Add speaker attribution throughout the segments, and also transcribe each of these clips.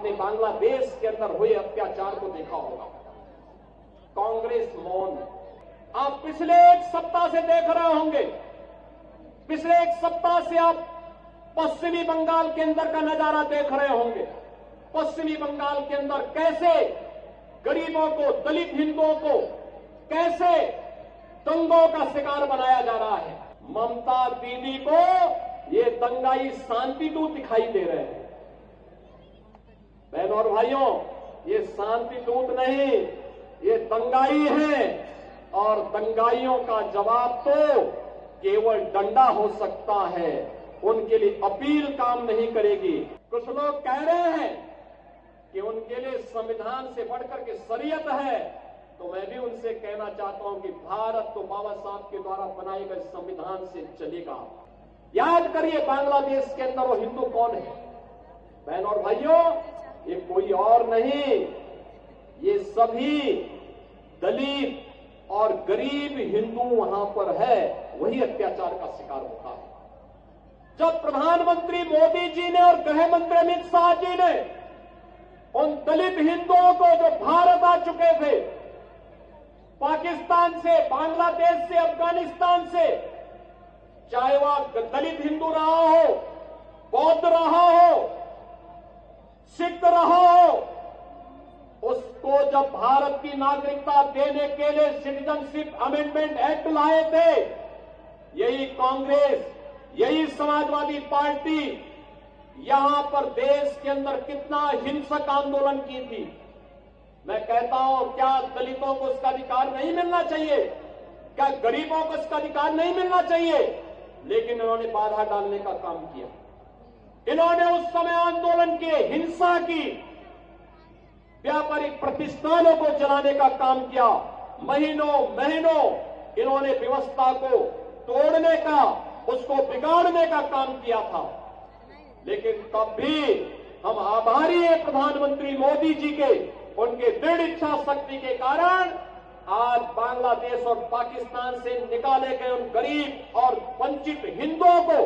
Speaker 1: आपने बांग्लादेश के अंदर हुए अत्याचार को देखा होगा। कांग्रेस मौन। आप पिछले एक सप्ताह से देख रहे होंगे, पिछले एक सप्ताह से आप पश्चिमी बंगाल के अंदर का नजारा देख रहे होंगे। पश्चिमी बंगाल के अंदर कैसे गरीबों को, दलित हिंदुओं को कैसे दंगों का शिकार बनाया जा रहा है। ममता दीदी को ये दंगाई शांति दूत दिखाई दे रहे हैं। बहनों और भाइयों, ये शांति दूत नहीं, ये दंगाई है और दंगाइयों का जवाब तो केवल डंडा हो सकता है। उनके लिए अपील काम नहीं करेगी। कुछ लोग कह रहे हैं कि उनके लिए संविधान से बढ़कर के शरीयत है, तो मैं भी उनसे कहना चाहता हूं कि भारत तो बाबा साहब के द्वारा बनाए गए संविधान से चलेगा। याद करिए बांग्लादेश के अंदर वो हिंदू कौन है। बहनों और भाइयों, ये कोई और नहीं, ये सभी दलित और गरीब हिंदू वहां पर है, वही अत्याचार का शिकार होता है। जब प्रधानमंत्री मोदी जी ने और गृह मंत्री अमित शाह जी ने उन दलित हिंदुओं को जो भारत आ चुके थे, पाकिस्तान से, बांग्लादेश से, अफगानिस्तान से, चाहे वह दलित हिंदू रहा हो, बौद्ध रहा हो, सिख रहा हो, उसको जब भारत की नागरिकता देने के लिए सिटीजनशिप अमेंडमेंट एक्ट लाए थे, यही कांग्रेस, यही समाजवादी पार्टी यहां पर देश के अंदर कितना हिंसक आंदोलन की थी। मैं कहता हूं, क्या दलितों को इसका अधिकार नहीं मिलना चाहिए? क्या गरीबों को इसका अधिकार नहीं मिलना चाहिए? लेकिन इन्होंने बाधा डालने का काम किया। इन्होंने उस समय आंदोलन के हिंसा की, व्यापारिक प्रतिष्ठानों को जलाने का काम किया। महीनों महीनों इन्होंने व्यवस्था को तोड़ने का, उसको बिगाड़ने का काम किया था। लेकिन तब भी हम आभारी हैं प्रधानमंत्री मोदी जी के, उनके दृढ़ इच्छा शक्ति के कारण आज बांग्लादेश और पाकिस्तान से निकाले गए उन गरीब और वंचित हिंदुओं को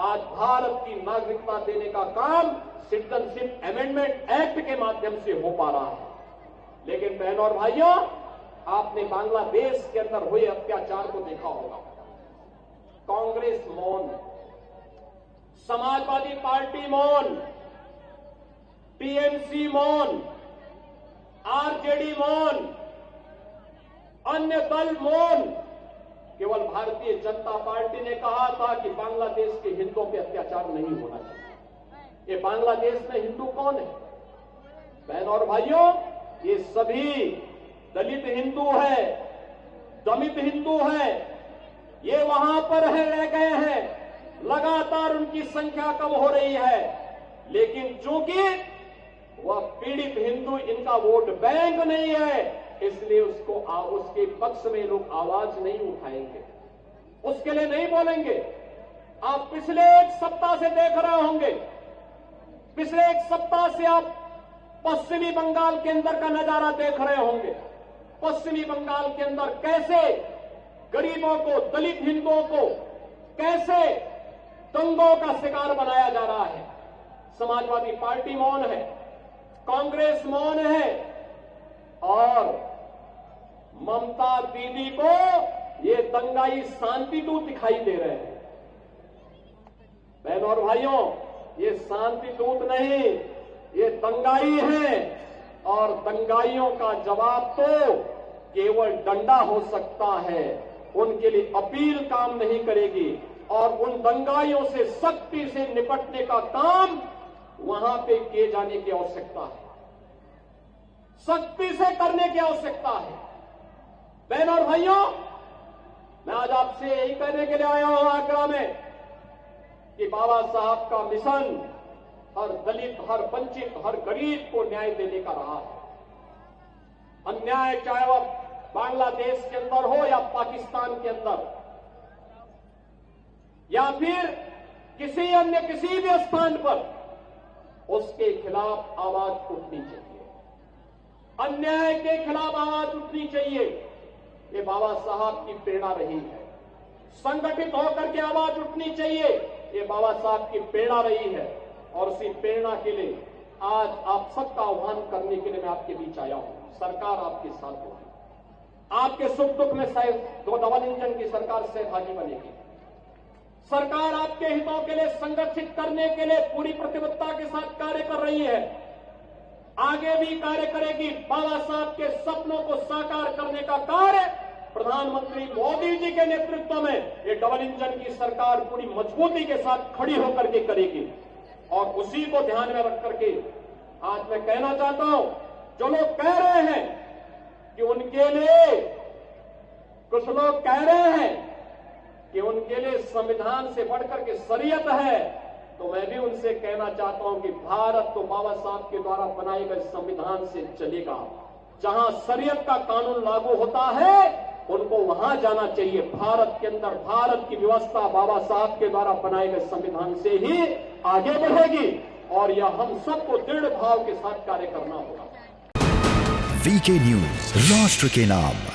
Speaker 1: आज भारत की नागरिकता देने का काम सिटीजनशिप अमेंडमेंट एक्ट के माध्यम से हो पा रहा है। लेकिन बहनों और भाइयों, आपने बांग्लादेश के अंदर हुए अत्याचार को देखा होगा। कांग्रेस मौन, समाजवादी पार्टी मौन, टीएमसी मौन, आरजेडी मौन, अन्य दल मौन। केवल भारतीय जनता पार्टी ने कहा था कि बांग्लादेश के हिंदुओं पे अत्याचार नहीं होना चाहिए। ये बांग्लादेश में हिंदू कौन है? बहनों और भाइयों, ये सभी दलित हिंदू है, दलित हिंदू है, ये वहां पर रह गए हैं। लगातार उनकी संख्या कम हो रही है, लेकिन चूंकि वह पीड़ित हिंदू इनका वोट बैंक नहीं है, इसलिए उसके पक्ष में लोग आवाज नहीं उठाएंगे, उसके लिए नहीं बोलेंगे। आप पिछले एक सप्ताह से देख रहे होंगे, पिछले एक सप्ताह से आप पश्चिमी बंगाल के अंदर का नजारा देख रहे होंगे। पश्चिमी बंगाल के अंदर कैसे गरीबों को, दलित हिंदुओं को कैसे दंगों का शिकार बनाया जा रहा है। समाजवादी पार्टी मौन है, कांग्रेस मौन है और ममता दीदी को ये दंगाई शांति दूत दिखाई दे रहे हैं। बहनों और भाइयों, ये शांति दूत नहीं, ये दंगाई है और दंगाइयों का जवाब तो केवल डंडा हो सकता है। उनके लिए अपील काम नहीं करेगी और उन दंगाइयों से सख्ती से निपटने का काम वहां पे किए जाने की आवश्यकता है, सख्ती से करने की आवश्यकता है। बहनों और भाइयों, मैं आज आपसे यही कहने के लिए आया हूं आगरा में कि बाबा साहब का मिशन हर दलित, हर वंचित, हर गरीब को न्याय देने का रहा है। अन्याय चाहे वह बांग्लादेश के अंदर हो या पाकिस्तान के अंदर या फिर किसी अन्य किसी भी स्थान पर, उसके खिलाफ आवाज उठनी चाहिए, अन्याय के खिलाफ आवाज उठनी चाहिए। ये बाबा साहब की प्रेरणा रही है। संगठित होकर के आवाज उठनी चाहिए, ये बाबा साहब की प्रेरणा रही है और उसी प्रेरणा के लिए आज आप सबका आह्वान करने के लिए मैं आपके बीच आया हूं। सरकार आपके साथ होगी, आपके सुख दुख में दो डबल इंजन की सरकार सहभागी बनेगी। सरकार आपके हितों के लिए संगठित करने के लिए पूरी प्रतिबद्धता के साथ कार्य कर रही है, आगे भी कार्य करेगी। बाबा साहब के सपनों को साकार करने का कार्य प्रधानमंत्री मोदी जी के नेतृत्व में ये डबल इंजन की सरकार पूरी मजबूती के साथ खड़ी होकर के करेगी। और उसी को ध्यान में रख करके आज मैं कहना चाहता हूं, जो लोग कह रहे हैं कि उनके लिए, कुछ लोग कह रहे हैं कि उनके लिए संविधान से बढ़कर के शरीयत है, तो मैं भी उनसे कहना चाहता हूं कि भारत तो बाबा साहब के द्वारा बनाए गए संविधान से चलेगा। जहां शरीयत का कानून लागू होता है उनको वहां जाना चाहिए। भारत के अंदर भारत की व्यवस्था बाबा साहब के द्वारा बनाए गए संविधान से ही आगे बढ़ेगी और यह हम सबको दृढ़ भाव के साथ कार्य करना होगा।
Speaker 2: वीके न्यूज, राष्ट्र के नाम।